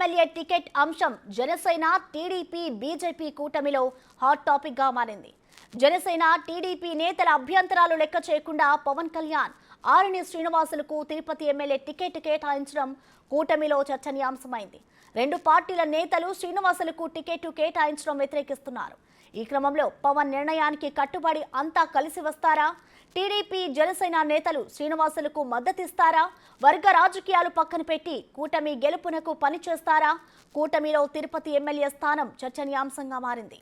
MLA ticket అంశం Janasena TDP BJP కూటమిలో hot topic గా మారింది. జనసేన టీడీపీ నేతల అభ్యంతరాలు లెక్క చేయకుండా పవన్ కళ్యాణ్ ఆరణి శ్రీనివాసులకు తిరుపతి ఎమ్మెల్యే టికెట్ కేటాయించడం కూటమిలో చర్చనీయాంశమైంది. రెండు పార్టీల నేతలు శ్రీనివాసులకు టికెట్ కేటాయించడం వ్యతిరేకిస్తున్నారు. ఈ క్రమంలో పవన్ నిర్ణయానికి కట్టుబడి అంతా కలిసి వస్తారా? టీడీపీ జనసేన నేతలు శ్రీనివాసులకు మద్దతిస్తారా? వర్గ రాజకీయాలు పక్కన పెట్టి కూటమి గెలుపునకు పనిచేస్తారా? కూటమిలో తిరుపతి ఎమ్మెల్యే స్థానం చర్చనీయాంశంగా మారింది.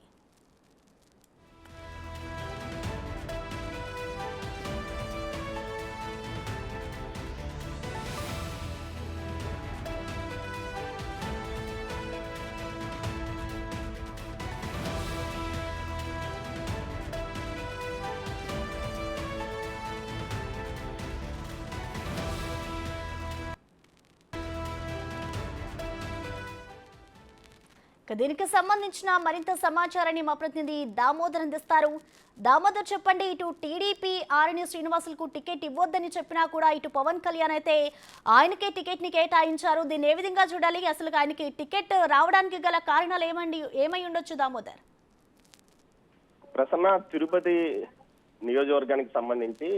దీనికి సంబంధించిన మరింత సమాచారాన్ని మా ప్రతినిధి దామోదర్ అందిస్తారు. దామోదర్, చెప్పండి. ఇటు టీడీపీ ఆరణి శ్రీనివాసులకు టికెట్ ఇవ్వొద్దని చెప్పినా కూడా ఇటు పవన్ కళ్యాణ్ అయితే ఆయనకే టికెట్ ని కేటాయించారు. దీన్ని ఏ విధంగా చూడాలి? అసలు ఆయనకి టికెట్ రావడానికి గల కారణాలు ఏమై ఉండొచ్చు దామోదర్? ప్రసన్న, తిరుపతి నియోజకవర్గానికి సంబంధించి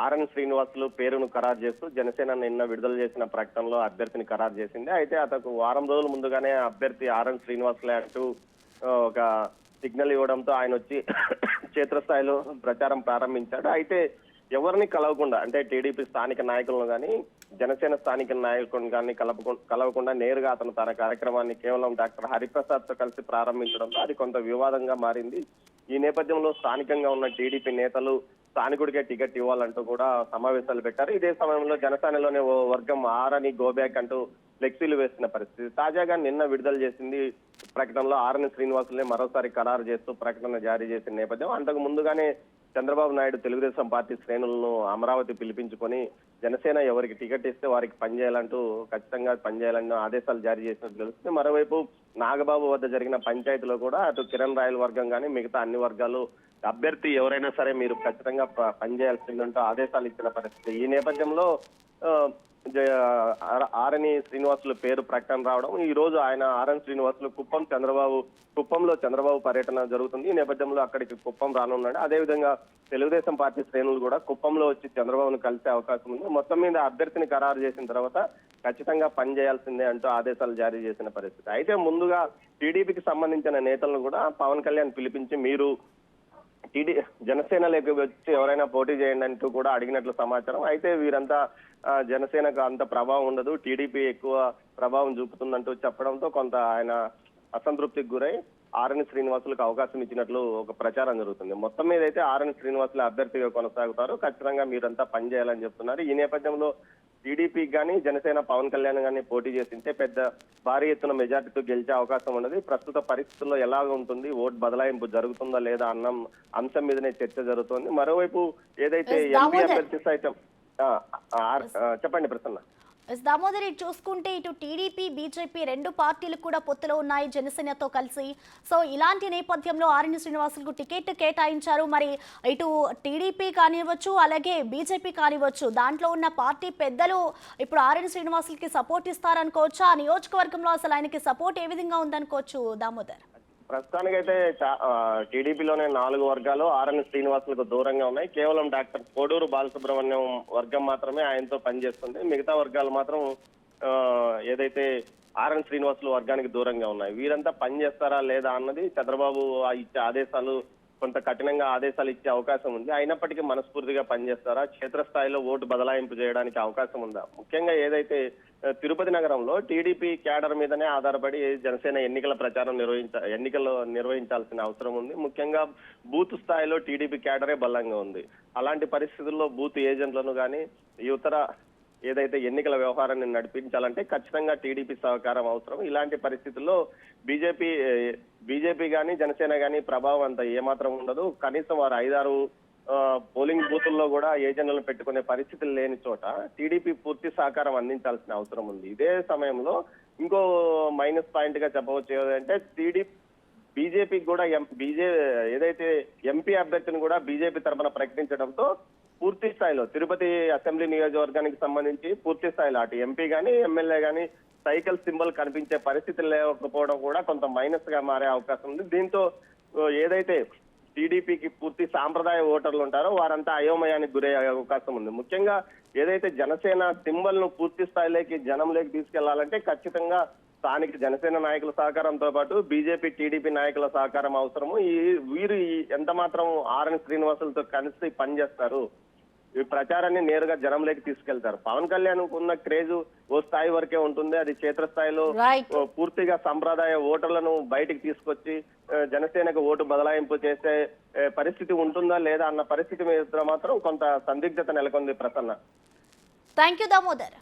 ఆర్ఎన్ శ్రీనివాసులు పేరును ఖరారు చేస్తూ జనసేన నిన్న విడుదల చేసిన ప్రకటనలో అభ్యర్థిని ఖరారు చేసింది. అయితే అతను వారం రోజుల ముందుగానే అభ్యర్థి ఆర్ఎన్ శ్రీనివాసులే అంటూ ఒక సిగ్నల్ ఇవ్వడంతో ఆయన వచ్చి క్షేత్రస్థాయిలో ప్రచారం ప్రారంభించాడు. అయితే ఎవరిని కలవకుండా, అంటే టీడీపీ స్థానిక నాయకులను కానీ జనసేన స్థానిక నాయకులను కానీ కలవకుండా నేరుగా అతను తన కార్యక్రమాన్ని కేవలం డాక్టర్ హరిప్రసాద్ తో కలిసి ప్రారంభించడంతో అది కొంత వివాదంగా మారింది. ఈ నేపథ్యంలో స్థానికంగా ఉన్న టీడీపీ నేతలు స్థానికుడికే టికెట్ ఇవ్వాలంటూ కూడా సమావేశాలు పెట్టారు. ఇదే సమయంలో జనసేనలోనే ఓ వర్గం ఆరని గోబ్యాక్ అంటూ ఫ్లెక్సీలు వేస్తున్న పరిస్థితి. తాజాగా నిన్న విడుదల చేసింది ప్రకటనలో ఆరణి శ్రీనివాసులే మరోసారి ఖరారు చేస్తూ ప్రకటన జారీ చేసిన నేపథ్యం. అంతకు ముందుగానే చంద్రబాబు నాయుడు తెలుగుదేశం పార్టీ శ్రేణులను అమరావతి పిలిపించుకొని జనసేన ఎవరికి టికెట్ ఇస్తే వారికి పనిచేయాలంటూ ఖచ్చితంగా పనిచేయాలని ఆదేశాలు జారీ చేసినట్టు తెలుస్తుంది. మరోవైపు నాగబాబు వద్ద జరిగిన పంచాయతీలో కూడా అటు కిరణ్ రాయల్ వర్గం కానీ మిగతా అన్ని వర్గాలు అభ్యర్థి ఎవరైనా సరే మీరు ఖచ్చితంగా పనిచేయాల్సిందంటూ ఆదేశాలు ఇచ్చిన పరిస్థితి. ఈ నేపథ్యంలో ఆరణి శ్రీనివాసులు పేరు ప్రకటన రావడం, ఈ రోజు ఆయన ఆర్ఎన్ శ్రీనివాసులు కుప్పంలో చంద్రబాబు పర్యటన జరుగుతుంది. ఈ నేపథ్యంలో అక్కడికి కుప్పం రానున్నాడు. అదేవిధంగా తెలుగుదేశం పార్టీ శ్రేణులు కూడా కుప్పంలో వచ్చి చంద్రబాబును కలిసే అవకాశం ఉంది. మొత్తం మీద అభ్యర్థిని ఖరారు చేసిన తర్వాత ఖచ్చితంగా పనిచేయాల్సిందే అంటూ ఆదేశాలు జారీ చేసిన పరిస్థితి. అయితే ముందుగా టీడీపీకి సంబంధించిన నేతలను కూడా పవన్ కళ్యాణ్ పిలిపించి మీరు జనసేనలోకి వచ్చి ఎవరైనా పోటీ చేయండి అంటూ కూడా అడిగినట్లు సమాచారం. అయితే వీరంతా జనసేనకు అంత ప్రభావం ఉండదు, టీడీపీ ఎక్కువ ప్రభావం చూపుతుందంటూ చెప్పడంతో కొంత ఆయన అసంతృప్తికి గురై ఆరణి శ్రీనివాసులకు అవకాశం ఇచ్చినట్లు ఒక ప్రచారం జరుగుతుంది. మొత్తం మీద అయితే ఆరణి శ్రీనివాసులు అభ్యర్థిగా కొనసాగుతారు, ఖచ్చితంగా మీరంతా పనిచేయాలని చెప్తున్నారు. ఈ నేపథ్యంలో టీడీపీకి కానీ జనసేన పవన్ కళ్యాణ్ కానీ పోటీ చేసింటే పెద్ద భారీ ఎత్తున మెజార్టీతో గెలిచే అవకాశం ఉన్నది. ప్రస్తుత పరిస్థితుల్లో ఎలాగ ఉంటుంది, ఓటు బదలాయింపు జరుగుతుందా లేదా అన్న అంశం మీదనే చర్చ జరుగుతోంది. మరోవైపు ఏదైతే ఎంపీ అభ్యర్థి సైతం చెప్పండి ప్రసన్న. దామోదర్, చూసుకుంటే ఇటు టీడీపీ బీజేపీ రెండు పార్టీలు కూడా పొత్తులో ఉన్నాయి జనసేనతో కలిసి. సో ఇలాంటి నేపథ్యంలో ఆరణి శ్రీనివాసులకు టికెట్ కేటాయించారు. మరి ఇటు టీడీపీ కానివ్వచ్చు అలాగే బీజేపీ కానివ్వచ్చు, దాంట్లో ఉన్న పార్టీ పెద్దలు ఇప్పుడు ఆరణి శ్రీనివాసులకి సపోర్ట్ ఇస్తారనుకోవచ్చు. ఆ నియోజకవర్గంలో అసలు ఆయనకి సపోర్ట్ ఏ విధంగా ఉందనుకోవచ్చు దామోదర్? ప్రస్తుతానికైతే టీడీపీలోనే 4 వర్గాలు ఆర్ఎన్ శ్రీనివాసులకు దూరంగా ఉన్నాయి. కేవలం డాక్టర్ కోడూరు బాలసుబ్రహ్మణ్యం వర్గం మాత్రమే ఆయనతో పనిచేస్తుంది. మిగతా వర్గాలు మాత్రం ఏదైతే ఆర్ఎన్ శ్రీనివాసులు వర్గానికి దూరంగా ఉన్నాయి. వీరంతా పనిచేస్తారా లేదా అన్నది చంద్రబాబు ఇచ్చే ఆదేశాలు కొంత కఠినంగా ఆదేశాలు ఇచ్చే అవకాశం ఉంది. అయినప్పటికీ మనస్ఫూర్తిగా పనిచేస్తారా, క్షేత్రస్థాయిలో ఓటు బదలాయింపు చేయడానికి అవకాశం ఉందా? ముఖ్యంగా ఏదైతే తిరుపతి నగరంలో టీడీపీ క్యాడర్ మీదనే ఆధారపడి జనసేన ఎన్నికలు నిర్వహించాల్సిన అవసరం ఉంది. ముఖ్యంగా బూత్ స్థాయిలో టీడీపీ క్యాడరే బలంగా ఉంది. అలాంటి పరిస్థితుల్లో బూత్ ఏజెంట్లను కానీ ఇతర ఏదైతే ఎన్నికల వ్యవహారాన్ని నడిపించాలంటే ఖచ్చితంగా టీడీపీ సహకారం అవసరం. ఇలాంటి పరిస్థితుల్లో బీజేపీ కానీ జనసేన కానీ ప్రభావం అంత ఏమాత్రం ఉండదు. కనీసం వారు 5-6 పోలింగ్ బూతుల్లో కూడా ఏజెంట్లను పెట్టుకునే పరిస్థితులు లేని చోట టీడీపీ పూర్తి సహకారం అందించాల్సిన అవసరం ఉంది. ఇదే సమయంలో ఇంకో మైనస్ పాయింట్ గా చెప్పవచ్చు ఏంటంటే బీజేపీకి కూడా ఏదైతే ఎంపీ అభ్యర్థిని కూడా బీజేపీ తరఫున ప్రకటించడంతో పూర్తి స్థాయిలో తిరుపతి అసెంబ్లీ నియోజకవర్గానికి సంబంధించి పూర్తి స్థాయిలో అటు ఎంపీ గానీ ఎమ్మెల్యే గానీ సైకిల్ సింబల్ కనిపించే పరిస్థితి లేకపోవడం కూడా కొంత మైనస్ గా మారే అవకాశం ఉంది. దీంతో ఏదైతే టీడీపీకి పూర్తి సాంప్రదాయ ఓటర్లు ఉంటారో వారంతా అయోమయానికి గురయ్యే అవకాశం ఉంది. ముఖ్యంగా ఏదైతే జనసేన సింబల్ ను పూర్తి స్థాయిలోకి జనంలోకి తీసుకెళ్లాలంటే ఖచ్చితంగా స్థానిక జనసేన నాయకుల సహకారంతో పాటు బీజేపీ టీడీపీ నాయకుల సహకారం అవసరము. వీరు ఎంత మాత్రం ఆర్ఎన్ శ్రీనివాసులతో కలిసి పనిచేస్తారు, ఈ ప్రచారాన్ని నేరుగా జనంలోకి తీసుకెళ్తారు. పవన్ కళ్యాణ్ ఉన్న క్రేజ్ ఓ స్థాయి వరకే ఉంటుంది. అది క్షేత్రస్థాయిలో రైట్. పూర్తిగా సంప్రదాయ ఓటర్లను బయటికి తీసుకొచ్చి జనసేనకు ఓటు బదలాయింపు చేసే పరిస్థితి ఉంటుందా లేదా అన్న పరిస్థితి మీద మాత్రం కొంత సందిగ్ధత నెలకొంది ప్రసన్న. Thank you Damodar.